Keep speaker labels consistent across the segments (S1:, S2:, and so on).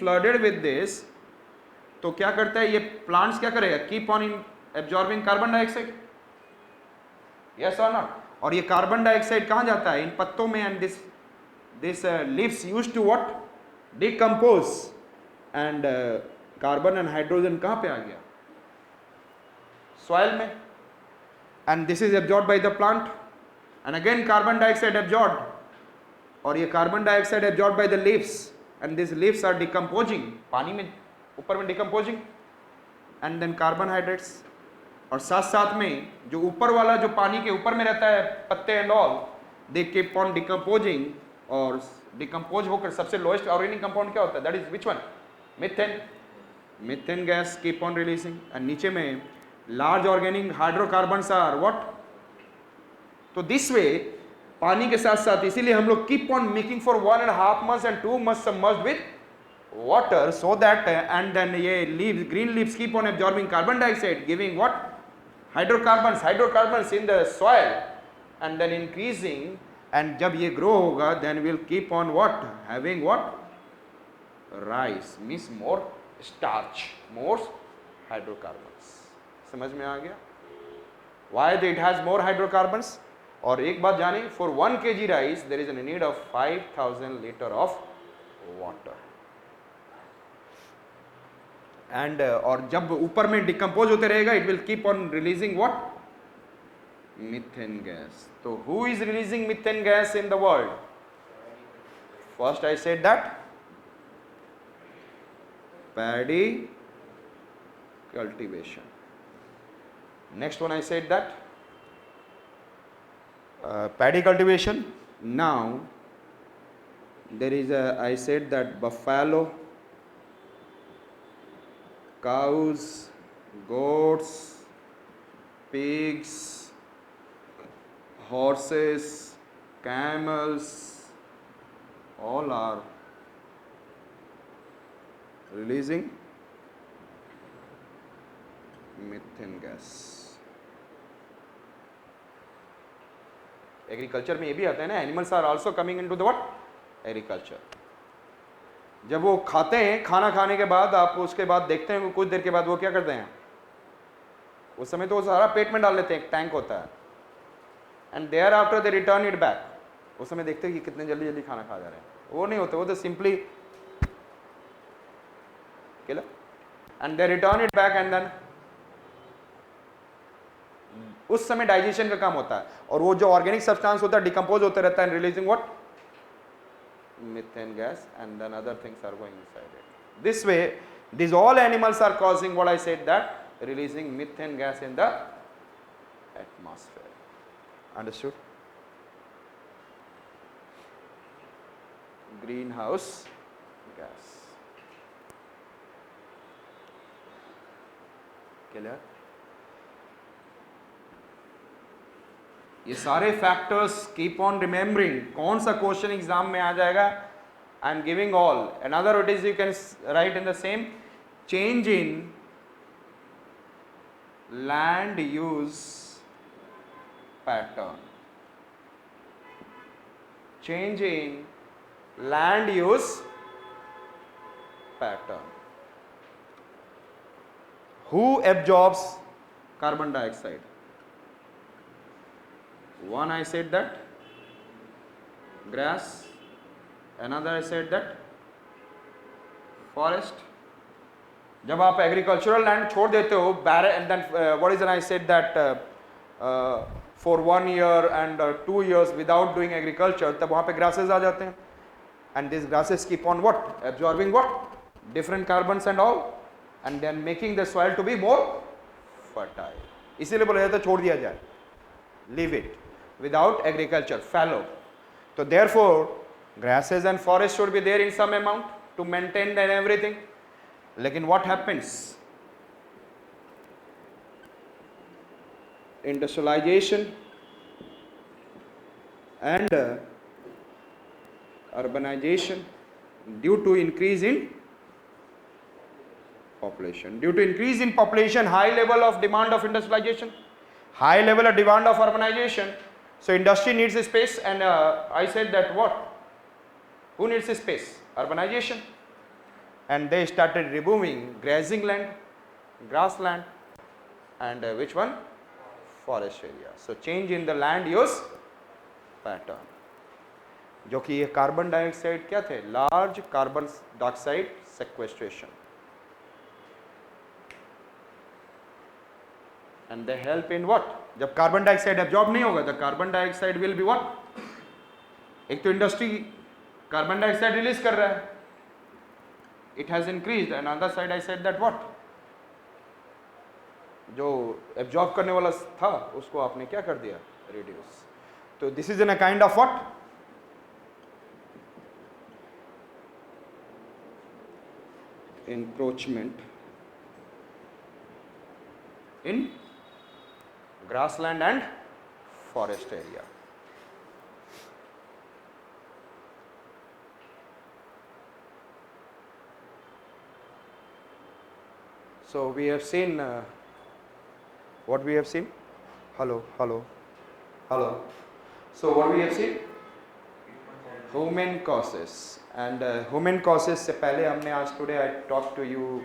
S1: Flooded with this, तो क्या करता है ये प्लांट्स, क्या करेगा, keep on absorbing carbon dioxide, yes और नॉट। और ये कार्बन डाइऑक्साइड कहाँ जाता है, इन पत्तों में, and this leaves used to what, decompose, and carbon and hydrogen कहाँ पे आ गया, सॉइल में, and this is absorb by the plant, and again carbon dioxide absorb, और ये carbon dioxide absorb by the leaves, and this leaves are decomposing, पानी में ऊपर में डिकम्पोजिंग, एंड देन कार्बोहाइड्रेट्स, और साथ साथ में जो ऊपर वाला जो पानी के ऊपर में रहता है पत्ते and all, they keep on decomposing, और डिकम्पोज होकर सबसे लोएस्ट ऑर्गेनिक कंपाउंड क्या होता है, that is which one, methane, methane gas keep on releasing, and नीचे में large organic hydrocarbons are what. तो दिस वे पानी के साथ साथ, इसीलिए हम लोग keep on making for 1.5 months and 2 months submerged with water, so that and then ये leaves, green leaves keep on absorbing carbon dioxide, giving what, hydrocarbons in the soil, and then increasing, and जब ये grow होगा then we'll keep on what, having what, rice, means more starch, more hydrocarbons। समझ में आ गया why it has more hydrocarbons। और एक बात जाने, for 1 kg rice there is a need of 5000 liter of water, and और जब ऊपर में डिकम्पोज होते रहेगा, it will keep on releasing what, methane gas। तो who is releasing methane gas in the world? First I said that paddy cultivation, next one I said that paddy cultivation, now there is a, I said that buffalo, cows, goats, pigs, horses, camels, all are releasing methane gas। Agriculture में ये भी आता है ना, animals are also coming into the what, agriculture. जब वो खाते हैं, खाना खाने के बाद आप उसके बाद देखते हैं कुछ देर के बाद वो क्या करते हैं, उस समय तो वो सारा पेट में डाल लेते हैं, एक टैंक होता है, and thereafter they return it back, उस समय देखते हैं कि कितने जल्दी जल्दी खाना खा जा रहे हैं, वो नहीं होता, वो तो simply kill, and they return it back, and then उस समय डाइजेशन का काम होता है, और वो जो ऑर्गेनिक सब्सटेंस होता है डिकम्पोज होता रहता है, releasing what, methane gas, and then other things are going inside it. This way these all animals are causing what I said, that releasing methane gas in the atmosphere, understood? Greenhouse gas, clear? ये सारे factors keep on remembering, कौन सा question exam में आ जाएगा, I am giving all, another it is, you can write in the same, change in land use pattern, change in land use pattern. Who absorbs carbon dioxide? One I said that grass, another I said that forest. जब आप agricultural land छोड़ देते हो, and then what is, I said that for 1 year and 2 years without doing agriculture, तब वहाँ पे grasses आ जाते हैं, and this grasses keep on what, absorbing what, different carbons and all, and then making the soil to be more fertile. इसीलिए बोला जाता है छोड़ दिया जाए, leave it without agriculture, fallow. तो therefore grasses and forests should be there in some amount to maintain and everything. Lekin what happens? Industrialization and urbanization, due to increase in population. Due to increase in population, high level of demand of industrialization, high level of demand of urbanization. So industry needs a space, and I said that what? Who needs a space? Urbanization. and they started removing grazing land, grassland, and which one? Forest area. So change in the land use pattern. जो कि ये carbon dioxide क्या थे? Large carbon dioxide sequestration. And they help in what? जब carbon dioxide absorb नहीं होगा, the carbon dioxide will be what? एक तो इंडस्ट्री कार्बन डाइऑक्साइड रिलीज कर रहा है, it has increased, and other side I said that what, जो absorb करने वाला था उसको आपने क्या कर दिया? रिड्यूस. तो this is in a kind of what? encroachment in grassland and forest area. So we have seen what we have seen. Hello. So what we have seen? Human causes. And human causes से पहले हमने आज today I talked to you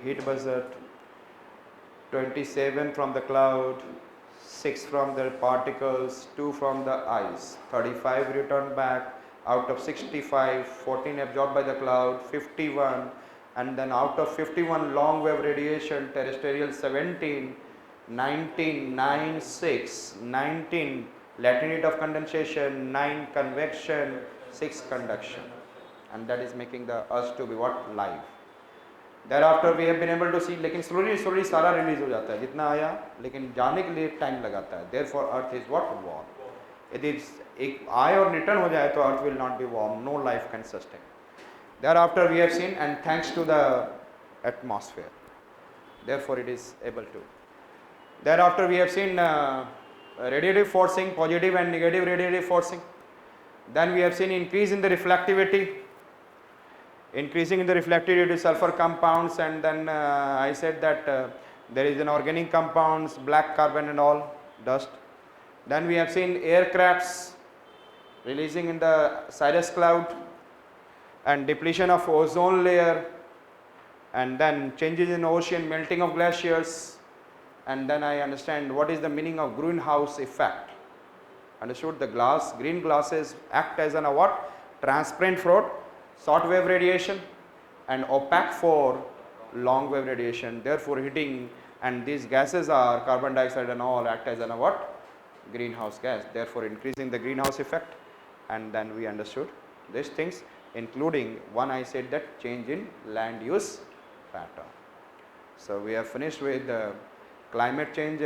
S1: heat buzzard, 27 from the cloud, 6 from the particles, 2 from the ice, 35 returned back, out of 65, 14 absorbed by the cloud, 51, and then out of 51 long wave radiation, terrestrial 17, 19, 9, 6, 19 latent heat of condensation, 9 convection, 6 conduction, and that is making the us to be what? Live. Thereafter we have been able to see, लेकिन slowly सारा release हो जाता है जितना आया, लेकिन जाने के लिए टाइम लगाता है. Therefore earth is what? Warm. यदि एक आए और रिटर्न हो जाए तो earth will not be warm, no life can sustain. Thereafter we have seen, and thanks to the atmosphere, therefore it is able to. Thereafter we have seen radiative forcing, positive and negative radiative forcing. Then we have seen increase in the reflectivity, increasing in the reflectivity due to sulfur compounds, and then I said that there is an organic compounds, black carbon and all, dust. Then we have seen aircrafts releasing in the cirrus cloud, and depletion of ozone layer, and then changes in ocean, melting of glaciers, and then I understand what is the meaning of greenhouse effect. Understood? The green glasses act as an what? Transparent for short wave radiation and opaque for long wave radiation, therefore heating, and these gases are carbon dioxide and all act as an what? Greenhouse gas, therefore increasing the greenhouse effect. And then we understood these things, including one I said that change in land use pattern. So we have finished with climate change